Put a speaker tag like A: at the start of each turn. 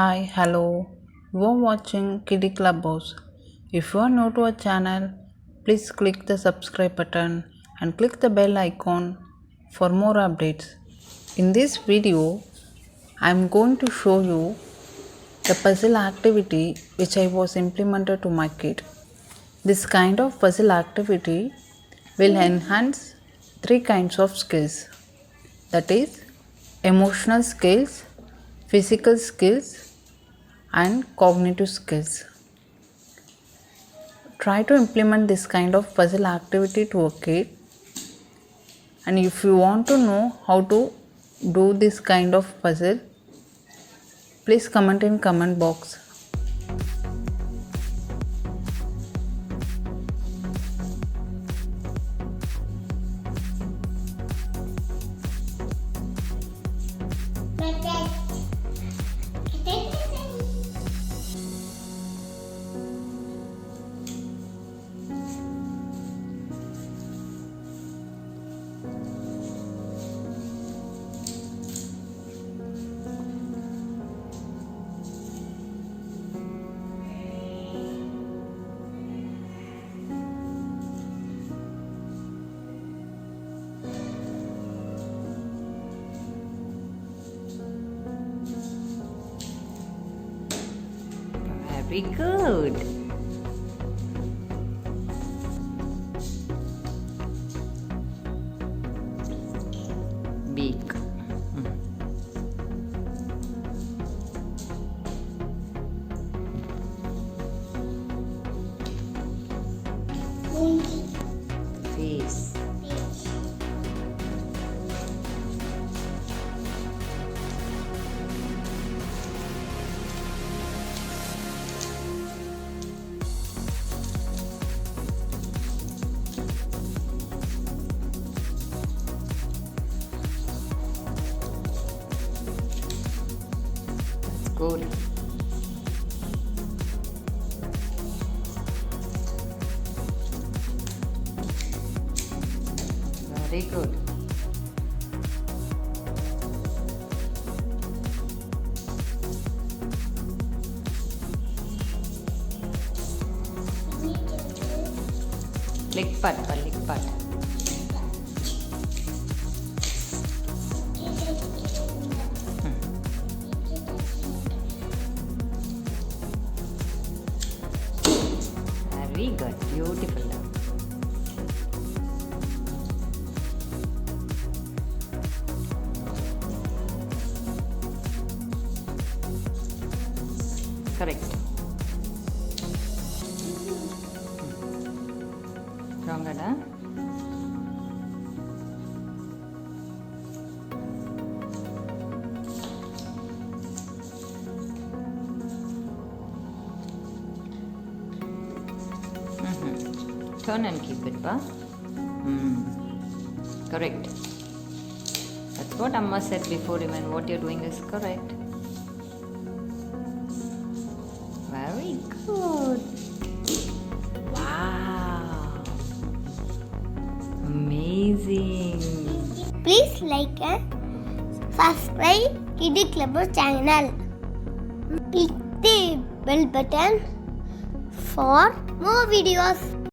A: Hi, hello. You are watching Kiddee Clubhouse. If you are new to our channel, please click the subscribe button and click the bell icon for more updates. In this video, I am going to show you the puzzle activity which I was implemented to my kid. This kind of puzzle activity will enhance three kinds of skills, that is emotional skills, physical skills and cognitive skills. Try to implement this kind of puzzle activity to a kid, and if you want to know how to do this kind of puzzle, please comment in comment box.
B: Very good. Beak. Face. Good. Very good. Lick part. Very good, beautiful. Correct. Stronger, huh? Turn and keep it, pa. Correct. That's what Amma said before, even what you're doing is correct. Very good. Wow. Amazing.
C: Please like and subscribe Kiddee Clubhouse channel. Click the bell button for more videos.